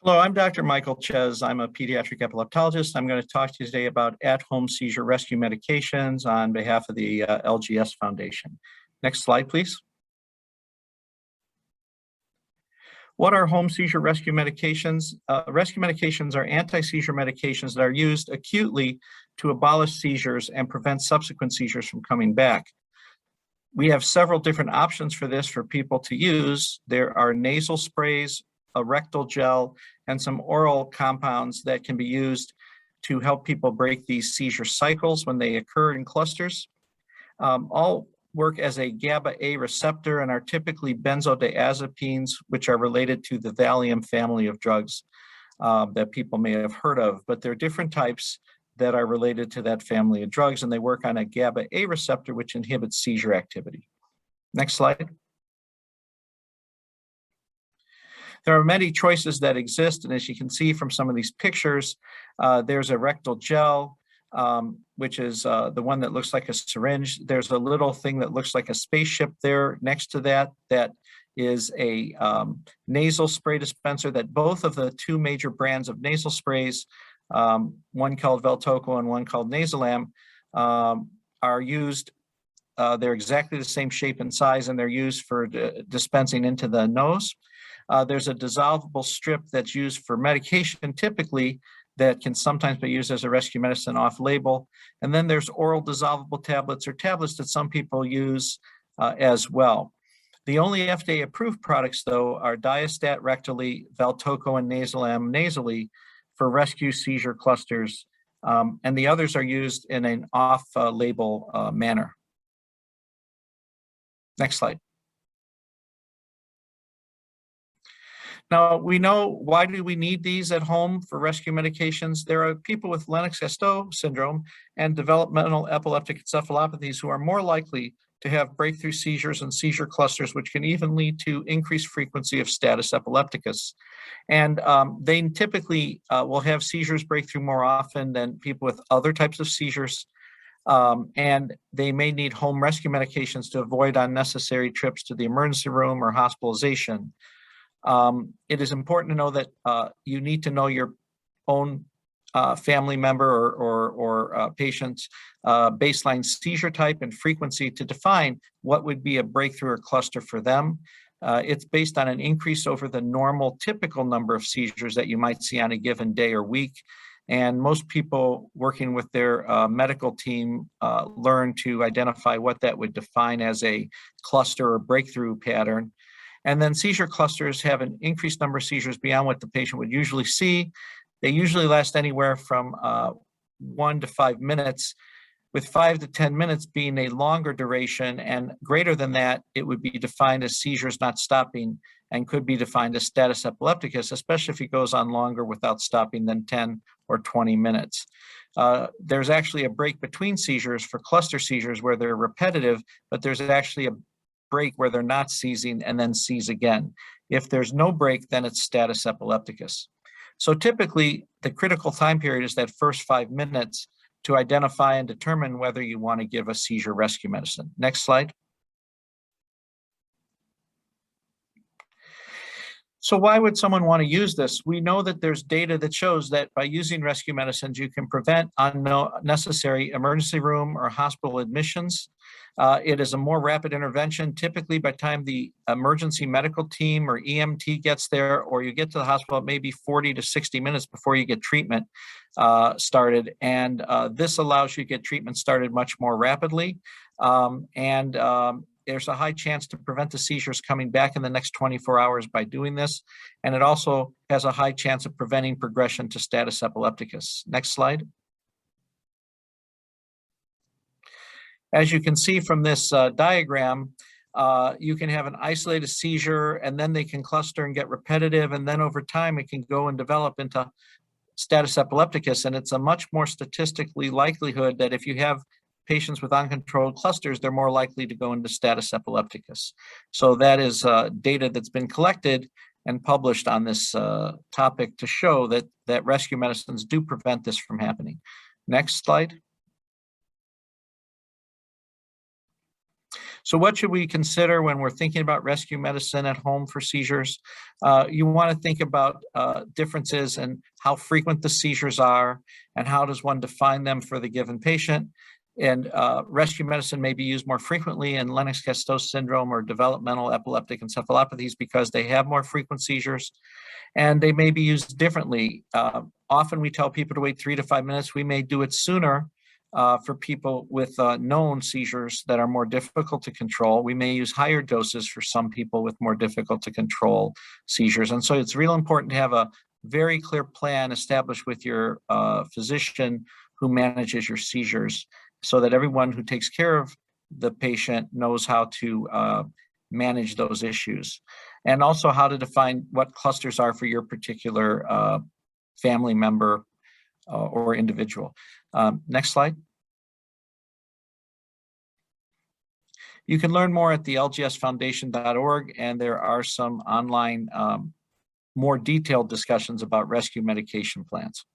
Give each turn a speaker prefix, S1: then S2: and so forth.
S1: Hello, I'm Dr. Michael Chez. I'm a pediatric epileptologist. I'm going to talk to you today about at-home seizure rescue medications on behalf of the LGS Foundation. Next slide, please. What are home seizure rescue medications? Rescue medications are anti-seizure medications that are used acutely to abolish seizures and prevent subsequent seizures from coming back. We have several different options for this for people to use. There are nasal sprays, a rectal gel, and some oral compounds that can be used to help people break these seizure cycles when they occur in clusters. All work as a GABA-A receptor and are typically benzodiazepines, which are related to the Valium family of drugs that people may have heard of. But there are different types that are related to that family of drugs, and they work on a GABA-A receptor, which inhibits seizure activity. Next slide. There are many choices that exist, and as you can see from some of these pictures, there's a rectal gel, which is the one that looks like a syringe. There's a little thing that looks like a spaceship there next to that, that is a nasal spray dispenser that both of the two major brands of nasal sprays, one called Valtoco and one called Nasolam, are used. They're exactly the same shape and size, and they're used for dispensing into the nose. There's a dissolvable strip that's used for medication typically that can sometimes be used as a rescue medicine off-label. And then there's oral dissolvable tablets or tablets that some people use as well. The only FDA-approved products, though, are Diastat rectally, Valtoco and Nasolam nasally for rescue seizure clusters, and the others are used in an off-label manner. Next slide. Now, we know, why do we need these at home for rescue medications? There are people with Lennox-Gastaut Syndrome and developmental epileptic encephalopathies who are more likely to have breakthrough seizures and seizure clusters, which can even lead to increased frequency of status epilepticus. And they typically will have seizures break through more often than people with other types of seizures. And they may need home rescue medications to avoid unnecessary trips to the emergency room or hospitalization. It is important to know that you need to know your own family member or patient's baseline seizure type and frequency to define what would be a breakthrough or cluster for them. It's based on an increase over the normal typical number of seizures that you might see on a given day or week. And most people working with their medical team learn to identify what that would define as a cluster or breakthrough pattern. And then seizure clusters have an increased number of seizures beyond what the patient would usually see. They usually last anywhere from 1 to 5 minutes, with 5 to 10 minutes being a longer duration, and greater than that, it would be defined as seizures not stopping and could be defined as status epilepticus, especially if it goes on longer without stopping than 10 or 20 minutes. There's actually a break between seizures for cluster seizures where they're repetitive, but there's actually a break where they're not seizing and then seize again. If there's no break, then it's status epilepticus. So typically, the critical time period is that first 5 minutes to identify and determine whether you want to give a seizure rescue medicine. Next slide. So why would someone want to use this? We know that there's data that shows that by using rescue medicines, you can prevent unnecessary emergency room or hospital admissions. It is a more rapid intervention. Typically, by the time the emergency medical team or EMT gets there, or you get to the hospital, maybe 40 to 60 minutes before you get treatment started. And this allows you to get treatment started much more rapidly. There's a high chance to prevent the seizures coming back in the next 24 hours by doing this. And it also has a high chance of preventing progression to status epilepticus. Next slide. As you can see from this diagram, you can have an isolated seizure, and then they can cluster and get repetitive. And then over time, it can go and develop into status epilepticus. And it's a much more statistically likelihood that if you have patients with uncontrolled clusters, they're more likely to go into status epilepticus. So that is data that's been collected and published on this topic to show that rescue medicines do prevent this from happening. Next slide. So what should we consider when we're thinking about rescue medicine at home for seizures? You want to think about differences in how frequent the seizures are and how does one define them for the given patient. And rescue medicine may be used more frequently in Lennox-Gastaut syndrome or developmental epileptic encephalopathies because they have more frequent seizures, and they may be used differently. Often we tell people to wait 3 to 5 minutes. We may do it sooner for people with known seizures that are more difficult to control. We may use higher doses for some people with more difficult to control seizures. And so it's real important to have a very clear plan established with your physician who manages your seizures, so that everyone who takes care of the patient knows how to manage those issues, and also how to define what clusters are for your particular family member or individual. Next slide. You can learn more at the lgsfoundation.org, and there are some online more detailed discussions about rescue medication plans.